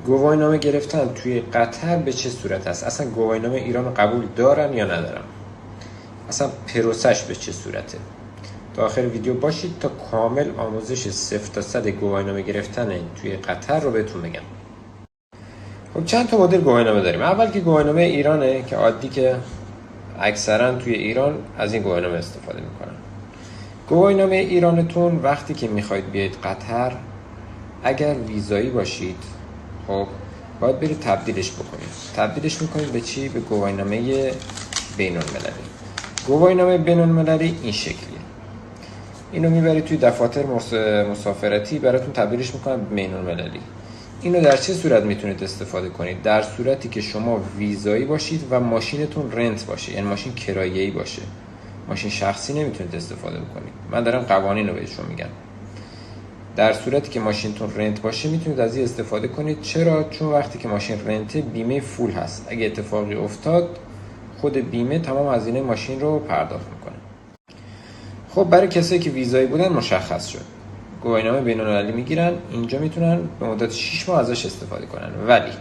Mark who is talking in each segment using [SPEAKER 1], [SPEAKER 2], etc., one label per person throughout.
[SPEAKER 1] گواهینامه گرفتن توی قطر به چه صورت است؟ اصلا گواهینامه ایران قبول دارن یا ندارن؟ اصلا پروسش به چه صورته؟ تا آخر ویدیو باشید تا کامل آموزش 0 تا 100 گواهینامه گرفتن توی قطر رو بهتون بگم. خب چند تا مدل گواهینامه داریم. اول که گواهینامه ایرانه که عادی که اکثرا توی ایران از این گواهینامه استفاده میکنن. گواهینامه ایرانتون وقتی که میخواید بیاید قطر، اگر ویزایی باشید خب باید برید تبدیلش بکنید. تبدیلش میکنید به چی؟ به گواهینامه بین المللی. گواهینامه بین المللی این شکلیه. اینو میبرید توی دفاتر مسافرتی، براتون تبدیلش میکنن به بین المللی. اینو در چه صورت میتونید استفاده کنید؟ در صورتی که شما ویزایی باشید و ماشینتون رنت باشه، یعنی ماشین کرایه‌ای باشه. ماشین شخصی نمیتونید استفاده بکنید. من دارم قوانین رو بهشون میگم. در صورتی که ماشینتون رنت باشه میتونید از این استفاده کنید. چرا؟ چون وقتی که ماشین رنت بیمه فول هست. اگه اتفاقی افتاد خود بیمه تمام هزینه ماشین رو پرداخت میکنه. خب برای کسایی که ویزایی بودن مشخص شد. گواهینامه بین‌المللی میگیرن، اینجا میتونن به مدت 6 ماه ازش استفاده کنن. ولی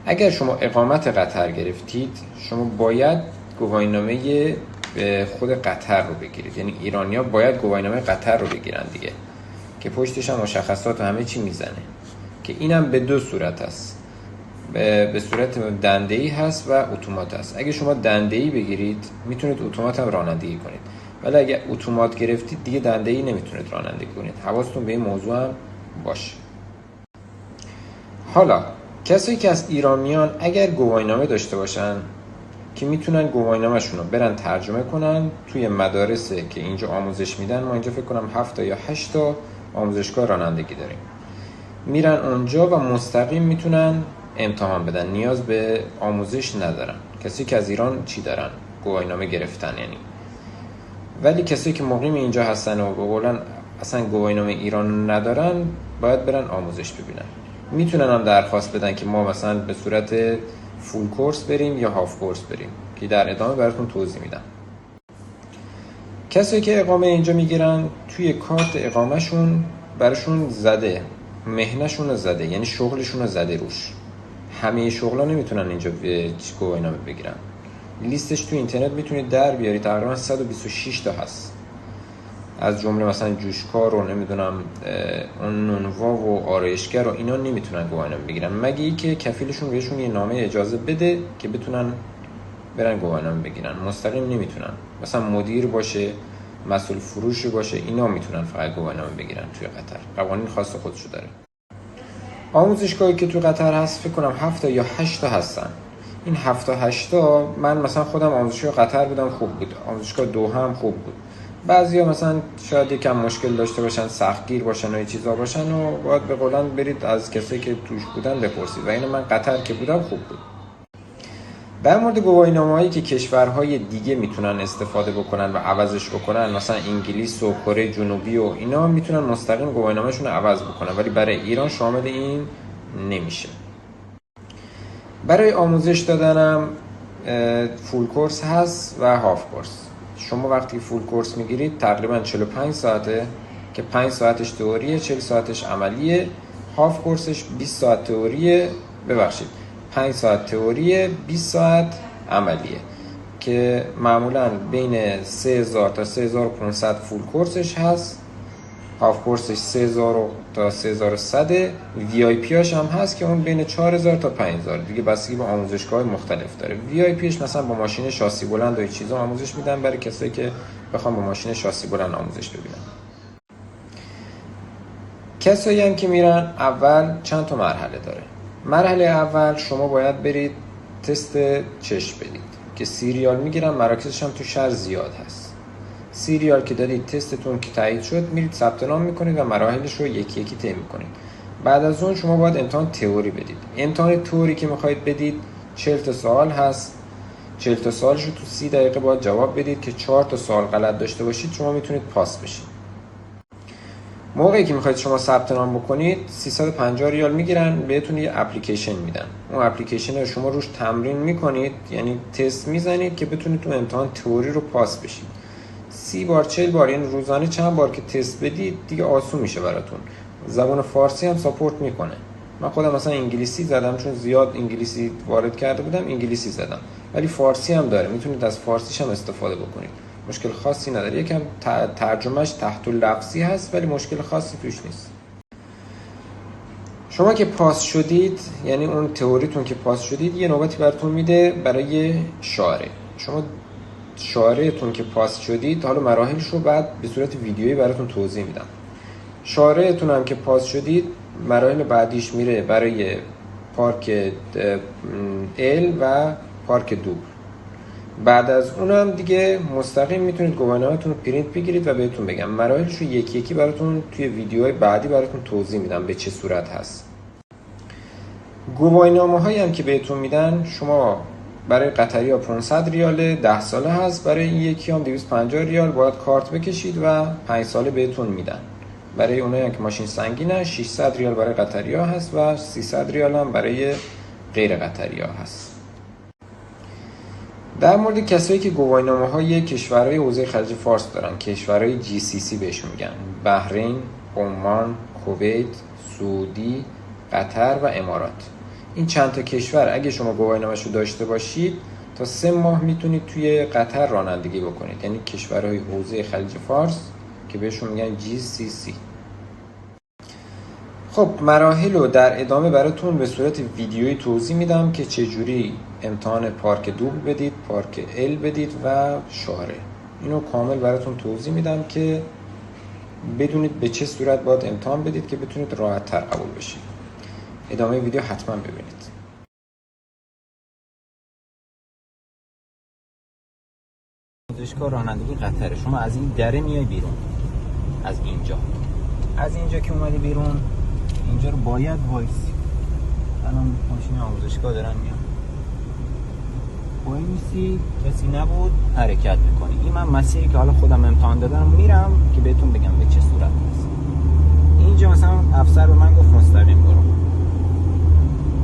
[SPEAKER 1] اگر شما اقامت قطر گرفتید، شما باید گواهینامه به خود قطر رو بگیرید. یعنی ایرانی‌ها باید گواهینامه قطر رو بگیرن دیگه، که پشتش هم مشخصات و همه چی میزنه، که اینم به دو صورت هست. به صورت دنده‌ای هست و اتومات هست. اگه شما دنده‌ای بگیرید میتونید اتومات هم رانندگی کنید، ولی اگه اتومات گرفتید دیگه دنده‌ای نمیتونید رانندگی کنید. حواستون به این موضوع هم باشه. حالا کسایی که از ایران میان اگر گواهینامه داشته باشن که میتونن گواهینامه‌شون رو برن ترجمه کنن توی مدارسی که اینجا آموزش میدن. ما اینجا فکر کنم 7 تا یا 8 تا آموزشگاه رانندگی داریم. میرن اونجا و مستقیم میتونن امتحان بدن، نیاز به آموزش ندارن. کسی که از ایران چی دارن؟ گواهینامه گرفتن یعنی. ولی کسی که مقیم اینجا هستن و به قولن اصلا گواهینامه ایران ندارن باید برن آموزش ببینن. میتونن هم درخواست بدن که ما مثلا به صورت فول کورس بریم یا هاف کورس بریم، که در ادامه براتون توضیح میدم. کسایی که اقامه اینجا میگیرن توی کارت اقامهشون براشون زده، مهنه‌شون رو زده، یعنی شغلشون رو زده روش. همه شغلا نمیتونن اینجا گواهینامه بگیرن. لیستش تو اینترنت میتونید در بیارید، تقریبا 126 تا هست. از جمله مثلا جوشکار و نمیدونم اون نونوا و آرایشگر و اینا نمیتونن گواهینامه بگیرن، مگه ای که کفیلشون بهشون یه نامه اجازه بده که بتونن برن گواهینامه بگیرن. مستقیم نمیتونن. مثلا مدیر باشه، مسئول فروش باشه، اینا میتونن فقط گواهینامه بگیرن توی قطر. قوانین خاص خودشو داره. آموزشگاهی که تو قطر هست فکر کنم 7 تا یا 8 تا هستن. این 7 تا 8 تا، من مثلا خودم آموزشگاه قطر بودم، خوب بود. آموزشگاه دوحه هم خوب بود. بعضیا مثلا شاید یکم مشکل داشته باشن، سختگیر باشن و این چیزا باشن و باید به قولن برید از کسایی که توش بودن بپرسید. و اینو من قطر که بودم خوب بود. در مورد گواهینامه‌هایی که کشورهای دیگه میتونن استفاده بکنن و عوضش بکنن، مثلا انگلیس و کره جنوبی و اینا میتونن مستقیم گواهینامه‌شون رو عوض بکنن، ولی برای ایران شامل این نمیشه. برای آموزش دادنم فول کورس هست و هاف کورس. شما وقتی فول کورس میگیرید تقریبا 45 ساعته که 5 ساعتش تئوریه، 40 ساعتش عملیه. هاف کورسش 20 ساعت تئوریه، 5 ساعت تئوریه، 20 ساعت عملیه، که معمولا بین 3000 تا 3500 فول کورسش هست. هاف کورسش 3000 تا 3100. وی آی پی هاش هم هست که اون بین 4000 تا 5000 دیگه، بستگی به آموزشگاه مختلف داره. وی آی پیش مثلا با ماشین شاسی بلند و این چیزا آموزش میدن برای کسایی که بخوام با ماشین شاسی بلند آموزش ببینن. کسایی هم که میرن اول چند تا مرحله داره. مرحله اول شما باید برید تست چشم بدید که سیریال میگیرن، مراکزش هم تو شهر زیاد هست. سیریال که دادید، تستتون که تایید شد، میرید ثبت نام میکنید و مراحلش رو یکی یکی طی میکنید. بعد از اون شما باید امتحان تئوری بدید. امتحان تئوری که میخواید بدید 40 تا سوال هست. 40 تا سوالش رو تو 30 دقیقه باید جواب بدید که 4 تا سوال غلط داشته باشید شما میتونید پاس بشید. موقعی که میخواید شما ثبت نام بکنید 350 ریال میگیرن، بهتون یه اپلیکیشن میدن. اون اپلیکیشن رو شما روش تمرین میکنید، یعنی تست میزنید که بتونید تو امتحان تئوری رو پاس بشید. 30 بار 40 بار، یعنی روزانه چند بار که تست بدید دیگه آسون میشه براتون. زبان فارسی هم ساپورت میکنه. من خودم مثلا انگلیسی زدم، چون زیاد انگلیسی وارد کرده بودم انگلیسی زدم، ولی فارسی هم داره، میتونید از فارسیش هم استفاده بکنید، مشکل خاصی نداره. یکم ترجمهش تحت لفظی هست ولی مشکل خاصی توش نیست. شما که پاس شدید، یعنی اون تئوریتون که پاس شدید، یه نوبتی براتون میده برای شارع. شما شارعتون که پاس شدید، حالا مراحلش رو بعد به صورت ویدیویی براتون توضیح میدم. شارعتون هم که پاس شدید، مراحل بعدیش میره برای پارک ال و پارک دوبل. بعد از اونم دیگه مستقیم میتونید گواهینامه‌تون رو پرینت بگیرید و بهتون بگم. مراحلش رو یکی یکی براتون توی ویدیوهای بعدی براتون توضیح میدم به چه صورت هست. گواهینامه‌هایی هم که بهتون میدن، شما برای قطری‌ها 500 ریال 10 ساله هست، برای این یکی هم 250 ریال باید کارت بکشید و 5 ساله بهتون میدن. برای اونایی که ماشین سنگینه 600 ریال برای قطری‌ها هست و 300 ریال هم برای غیر قطری‌ها هست. در مورد کسایی که گواهینامه‌های کشورهای حوزه خلیج فارس دارن، کشورهای GCC بهشون میگن، بحرین، عمان، کویت، سعودی، قطر و امارات. این چند تا کشور اگه شما گواهینامه‌شو داشته باشید، تا 3 ماه میتونید توی قطر رانندگی بکنید، یعنی کشورهای حوزه خلیج فارس که بهشون میگن GCC. خب مراحل رو در ادامه براتون به صورت ویدیویی توضیح میدم که چجوری امتحان پارک دوبل بدید، پارک ال بدید و شارع. اینو کامل براتون توضیح میدم که بدونید به چه صورت باید امتحان بدید که بتونید راحت تر قبول بشید. ادامه ویدیو حتما ببینید. آموزشگاه رانندگی قطره. شما از این دره میای بیرون، از اینجا که اومدی بیرون، اینجا رو باید وایسی. الان ماشین آموزشگاه دارن میان، وای میسی، کسی نبود، حرکت میکنی. این من مسیری که حالا خودم امتحان دادم میرم که بهتون بگم به چه صورت هست. اینجا مثلا افسر به من گفت مستقیم برو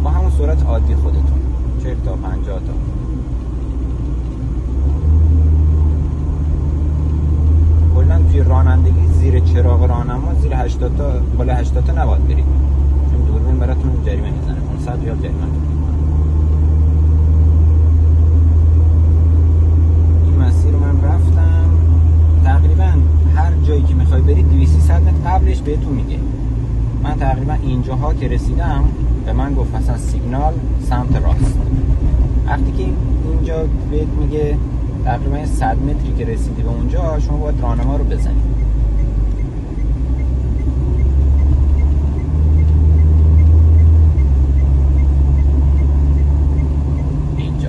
[SPEAKER 1] با همون سرعت عادی خودتون، 40 تا 50 تا. کلا توی رانندگی زیر چراغ راهنما زیر 80 تا، بالا 80 تا نباید برید، چون دوربین براتون جریمه میزنه، 500 ریال جریمه. این مسیر رو من رفتم، تقریبا هر جایی که میخوای برید 200 متر قبلش بهتون میگه. من تقریبا اینجاها که رسیدم به من گفت مثلا سیگنال سمت راست. وقتی که اینجا بهت میگه تقریبا 100 متری که رسیدی به اونجا، شما باید راهنما رو بزنید. اینجا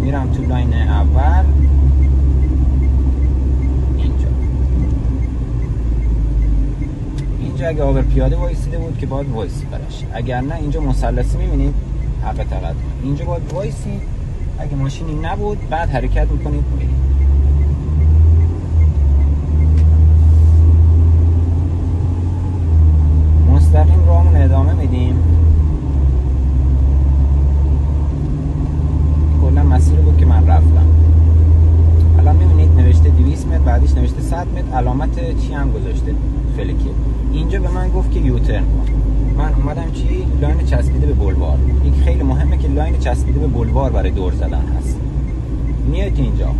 [SPEAKER 1] میرم تو لاین اول، اینجا اگه آور پیاده وایسیده بود که باید وایسی براش، اگر نه اینجا مثلثی میبینید حق تقدم، اینجا باید وایسی. اگه ماشینی نبود بعد حرکت میکنید میرید. مستقیم راهمون ادامه میدیم. کلا مسیر بود که من رفتم. الان میبینید نوشته 200 متر، بعدش نوشته 100 متر، علامت چی هم گذاشته؟ فلکه. اینجا به من گفت که یوترن کن. من اومدم چی؟ لاین چسبیده به بولوار. این خیلی مهمه که لاین چسبیده به بولوار برای دور زدن هست. میاد اینجا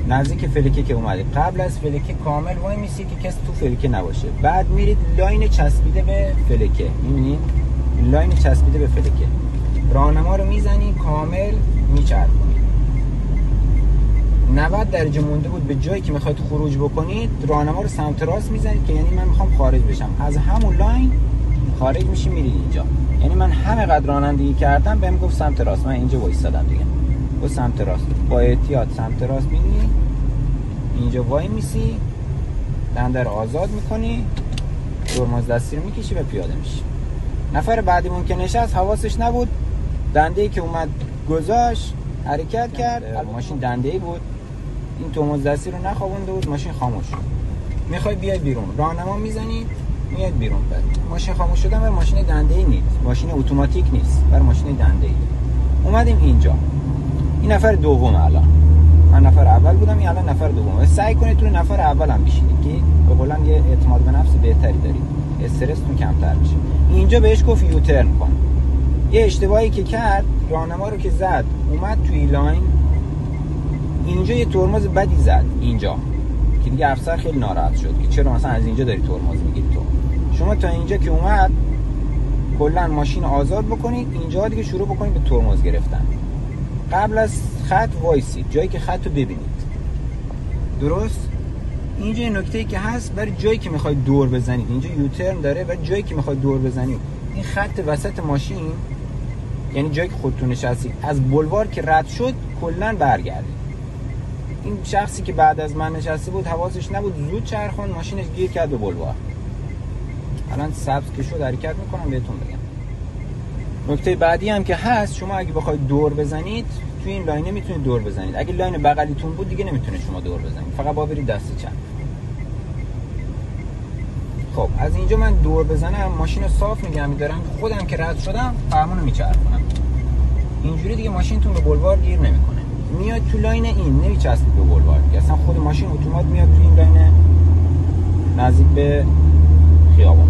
[SPEAKER 1] نزدیک فلکه که اومدید، قبل از فلکه کامل وای میسی که کسی تو فلکه نباشه، بعد میرید لاین چسبیده به فلکه. میبینید لاین چسبیده به فلکه، راهنما رو میزنید کامل میچرخونید. 90 درجه مونده بود به جایی که میخواید خروج بکنید، راهنما رو سمت راست میزنید که یعنی من میخوام خارج بشم. از همون لاین خارج میشی میرید اینجا. یعنی من همه قدر رانندگی کردم بهم گفت سمت راست، من اینجا وایسادم دیگه. و سمت راست با احتیاط سمت راست میری، اینجا وای میسی، دنده رو آزاد میکنی، ترمز دستی رو میکشی و پیاده میشی. نفر بعدی ممکن نشست حواسش نبود، دنده ای که اومد گذاشت حرکت کرد، ماشین دنده ای بود، این ترمز دستی رو نخوابونده بود، ماشین خاموش شد. میخوای بیای بیرون، راهنما میزنی میاد بیرون. بعد ماشین خاموش شدن برای ماشین دنده ای نیست، ماشین اتوماتیک نیست، برای ماشین دنده ای. اومدیم اینجا، این نفر دوم الان
[SPEAKER 2] من نفر اول بودم، این الان نفر دوم. سعی کنید تو نفر اول هم بشینید که به قولن یه اعتماد به نفس بهتری دارید، استرستون کمتر میشه. اینجا بهش گفت یوترن کن. یه اشتباهی که کرد، راهنما رو که زد اومد توی لاین، اینجا یه ترمز بدی زد اینجا که دیگه افسر خیلی ناراحت شد که چرا مثلا از اینجا داری ترمز میگیری تو. شما تا اینجا که اومد کلا ماشین آزاد بکنید، اینجا دیگه شروع بکنید به ترمز گرفتن. قبل از خط وایسید، جایی که خط رو ببینید. درست؟ اینجا یه نکته‌ای که هست برای جایی که میخواید دور بزنید، اینجا یوترن داره و جایی که میخواید دور بزنید، این خط وسط ماشین یعنی جایی که خودتون نشستید، از بولوار که رد شد کلا برگردید. این شخصی که بعد از من نشسته بود حواسش نبود، زود چرخون، ماشینش گیر کرد به بولوار. الان سبز که شد حرکت میکنم بهتون بگم. نکته بعدی هم که هست، شما اگه بخواید دور بزنید توی این لاینه میتونید دور بزنید. اگه لاین بغلیتون بود دیگه نمیتونید شما دور بزنید، فقط با برید دست چپ. خب از اینجا من دور بزنم، ماشین رو صاف نگه می‌دارم، خودم که رد شدم فرمونو میچرخونم. اینجوری دیگه ماشینتون به بولوار گیر نمیکنه. میاد تو لاین این نمیچسبید به بولوار دیگه، اصلا خود ماشین اتومات میاد تو این لاین نزدیک به خیابان.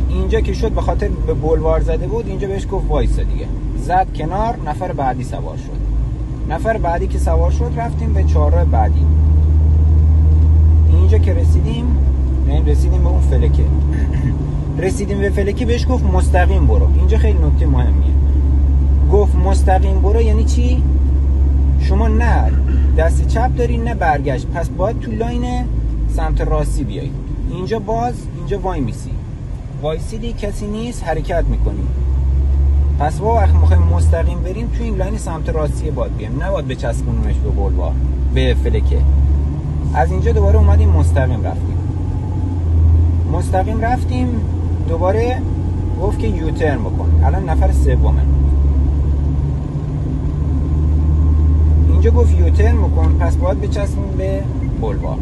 [SPEAKER 2] اینجا که شد به خاطر به بولوار زده بود، اینجا بهش گفت وایسا دیگه. زد کنار، نفر بعدی سوار شد. نفر بعدی که سوار شد رفتیم به چهارراه بعدی. اینجا که رسیدیم به اون فلکه. رسیدیم به فلکه، بهش گفت مستقیم برو. اینجا خیلی نکته مهمیه. گفت مستقیم برو یعنی چی؟ شما نه دست چپ داری نه برگشت، پس باید تو لاین سمت راستی بیایی. اینجا وای میسی، وایسیدی کسی نیست، حرکت میکنی. پس وقتی میخوایم مستقیم بریم تو این لاین سمت راستی باید بیایم، نباید بچسبونیمش به بولوار، به فلکه. از اینجا دوباره اومدیم مستقیم رفتیم دوباره گفت که یوترن بکن. الان نفر سومه. اینجا گفت یوترن بکن، پس باید بچسبیم به بولوار.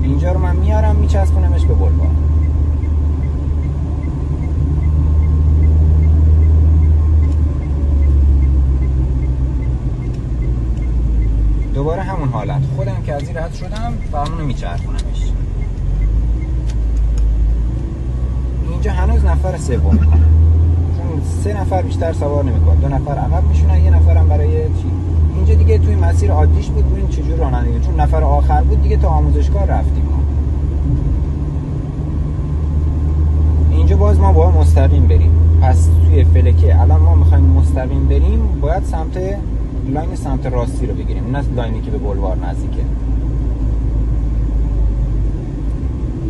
[SPEAKER 2] اینجا رو من میارم میچسبونمش به بولوار. دوباره همون حالت، خودم که از این رد شدم فرمونو میچرخونمش. اینجا هنوز نفر سوم، چون 3 نفر بیشتر سوار نمیکنه، 2 نفر عقب میشونن، 1 نفرم برای چی. اینجا دیگه توی مسیر عادیش بود، ببین چجور رانندگی، چون نفر آخر بود دیگه تا آموزشگاه رفتیم. اینجا باز ما باید مستقیم بریم. پس توی فلکه الان ما میخوایم مستقیم بریم، باید لاین سمت راستی رو بگیریم، نه لاینی که به بولوار نزدیکه.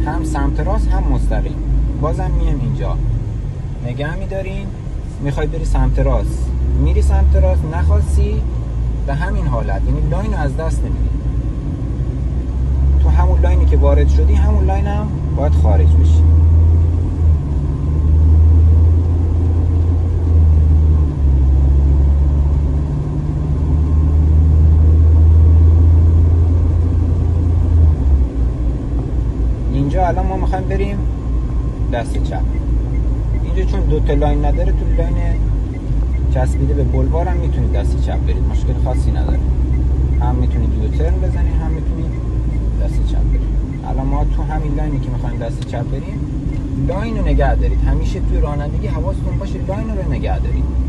[SPEAKER 2] هم سمت راست هم مستقیم. بازم میام اینجا نگه میداریم، میخوای بری سمت راست میری سمت راست، نخواستی به همین حالت، یعنی لاین رو از دست نمیدی. تو همون لاینی که وارد شدی همون لاین هم باید خارج بشی. اینجا الان ما میخوایم بریم دست چپ. اینجا چون 2 تا لاین نداره، تو لاین چسبیده به بولوار هم میتونید دست چپ برید، مشکل خاصی نداره. هم میتونید یوترن بزنید، هم میتونید دست چپ برید. الان ما تو همین لاینی که میخوایم دست چپ بریم، لاین رو نگه دارید. همیشه توی رانندگی حواستون باشه لاین رو نگه دارید.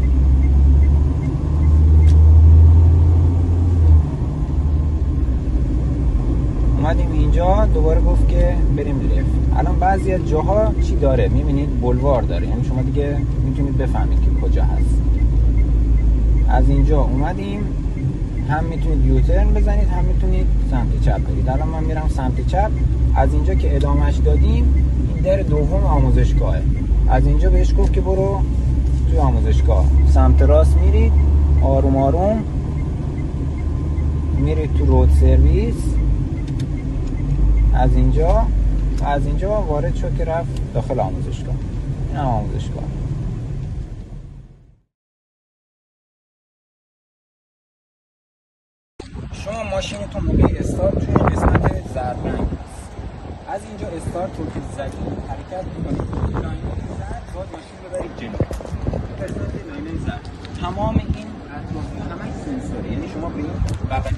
[SPEAKER 2] اومدیم اینجا دوباره گفت که بریم لفت. الان بعضی از جاها چی داره میبینید؟ بولوار داره، یعنی شما دیگه میتونید بفهمید که کجا هست. از اینجا اومدیم، هم میتونید یوترن بزنید هم میتونید سمت چپ برید. الان من میرم سمت چپ. از اینجا که ادامهش دادیم، این در دوم آموزشگاهه. از اینجا بهش گفت که برو توی آموزشگاه. سمت راست میرید، آروم آروم میرید تو رود سرویس. از اینجا وارد شد که رفت داخل آموزشگاه. این هم آموزشگاه. شما ماشینتون موقع استارت توی قسمت زرد رنگ هست. از اینجا استارت رو که زدید حرکت می‌کنید توی لاین زرد، باید ماشین رو برید جلو. قسمت لاین زرد. تمام این اطرافی همه سنسوره، یعنی شما به این بغل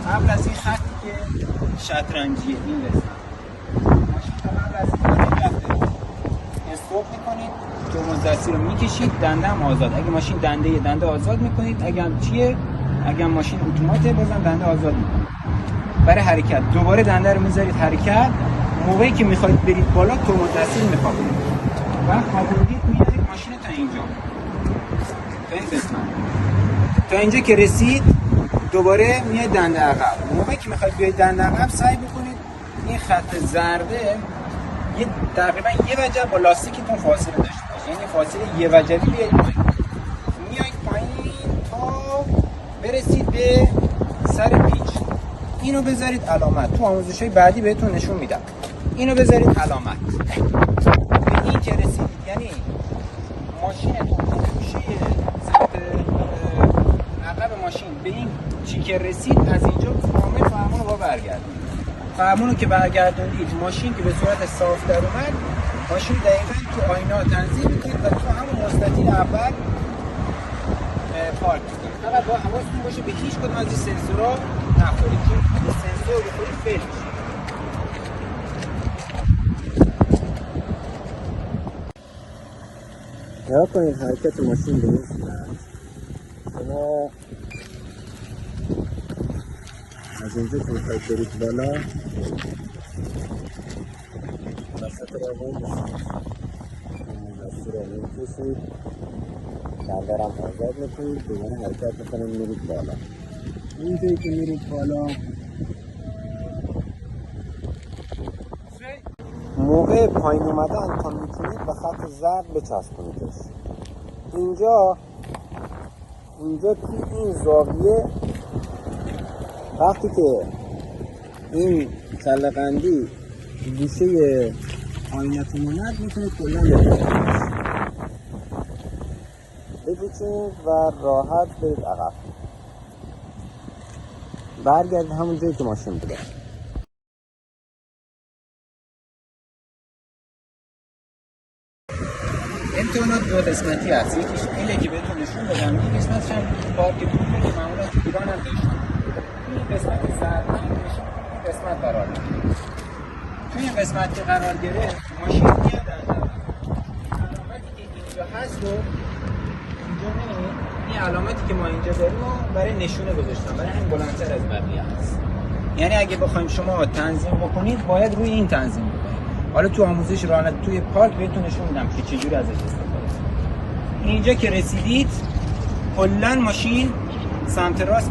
[SPEAKER 2] قبل از این خطی که شطرنجیه این قسمت ماشین تا قبل از این رفته استوب میکنید، ترمز دستی رو میکشید، دنده هم آزاد. اگه ماشین دنده آزاد میکنید، اگه ماشین اتوماته بازم دنده آزاد میکنید برای حرکت. دوباره دنده رو میذارید حرکت. موقعی که میخواید برید بالا ترمز دستی رو میخوابونید و خوابوندید میارید ماشین تا اینجا، تا این قسمت، تا اینجا که رسید دوباره میاد دنده عقب. موقعی که میخواید بیاید دنده عقب سعی بکنید این خط زرده تقریبا یه وجه با لاستیکتون فاصله داشته باشه، یعنی فاصله یه وجهی بیاید پایین، میایید پایین تا برسید به سر پیچ. اینو بذارید علامت. تو آموزش‌های بعدی بهتون نشون میدم. اینو بذارید علامت. به این که رسید، یعنی ماشینتون گوشه سمت عقب ماشین به این چی که رسید، از اینجا کامل فرمون رو برگردونید. فرمون رو که برگردوندید، ماشین که به صورت صاف در اومد، ماشین دقیقاً تو آینه تنظیم میکنید و تو همون مستطیل اول پارک میکنید. فقط با حواستون باشه به هیچ کدوم از این سنسورها نخورید، چون این سنسور رو بخورید فیل میشه. نگاه کنید حرکت ماشین به این صورت. شما از اینجا که میخواید برید بالا وسط راهرو دستی رو میکشید، دنده رو آزاد میکنید، دوباره حرکت میکنید میرید بالا. اینجایی که میرید بالا موقع پایین اومدن تا میتونید به خط زرد بچسبونیدش. اینجا توی این زاویه وقتی که این کله‌قندی گوشه آینتون اومد میتونید کلا بپیچونید و راحت برید عقب، برگردید همون جایی که ماشین بوده. امتحانات دو قسمتی هست. یکیش اینه که بهتون نشون بدم، این قسمتش هم پارک دومه که معمولا تو ایران هم داشتن. این قسمت زرد این قسمت قرار گرفت. توی این قسمت که قرار گرفت ماشین میاد علامتی که اینجا هست رو اینجا نمی‌بینید. این علامتی که ما اینجا داریم رو برای نشونه گذاشتم، برای همین بلندتر از بقیه هست. یعنی اگه بخوایم شما تنظیم بکنید باید روی این تنظیم بکنید. حالا تو آموزش رانندگی توی پارک بهتون نشون میدم که چجوری ازش استفاده کنید. اینجا که رسیدید کلا ماشین سمت راست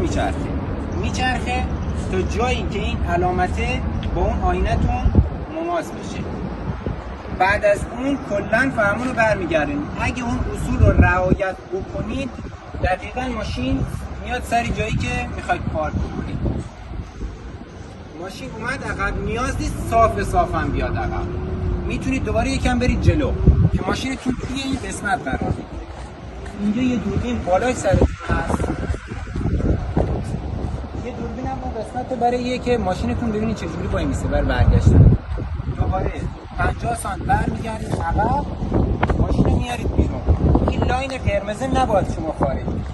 [SPEAKER 2] میچرخه تا جایی که این علامته با اون آینه‌تون مماس بشه. بعد از اون کلا فرمون رو برمیگردونید. اگه اون اصول رو رعایت بکنید دقیقاً ماشین میاد سر جایی که میخواید پارک بکنید. ماشین اومد عقب، نیاز نیست صاف هم بیاد عقب. میتونید دوباره یکم برید جلو که ماشینتون توی این قسمت قرار بگیره. اینجا یه دوربین بالای سرتون هست. یه دوربین هم اون قسمت برای که ماشینتون ببینید چجوری وای میسه برای برگشتن. دوباره 50 سانت برمیگردید عقب، ماشین رو میارید بیرون. این لاین قرمز نباید شما خارج بشید.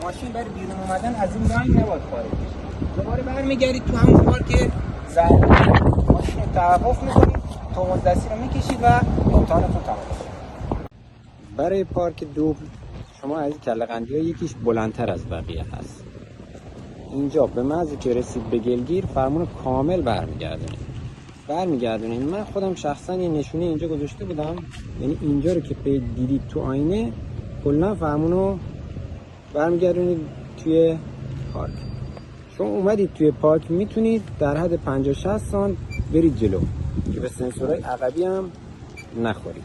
[SPEAKER 2] ماشین برای بیرون اومدن از این لاین نباید خارج بشه. دوباره برمیگردید تو همون پارک زرد، ماشین توقف میکنید، ترمز دستی رو میکشید و امتحانتون تمام شد. برای پارک دوبل شما از کله‌قندی ها یکیش بلندتر از بقیه هست. اینجا به محض که رسید به گلگیر فرمون کامل برمیگردونید. من خودم شخصا یه نشونه اینجا گذاشته بودم، یعنی اینجا رو که دیدید تو آینه کلا فرمون رو برمیگردونید توی پارک. شما اومدید توی پارک میتونید در حد 50-60 سانت برید جلو که به سنسورهای عقبی هم نخورید.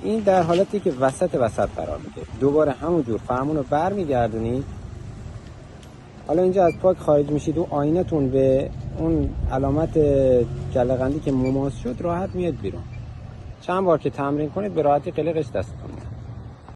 [SPEAKER 2] این در حالتی که وسط قرار میده. دوباره همونجور فرمون رو برمیگردونید. حالا اینجا از پارک خارج میشید و آینه‌تون به اون علامت کله‌قندی که مماس شد راحت میاد بیرون. چند بار که تمرین کنید به راحتی قلقش دستتون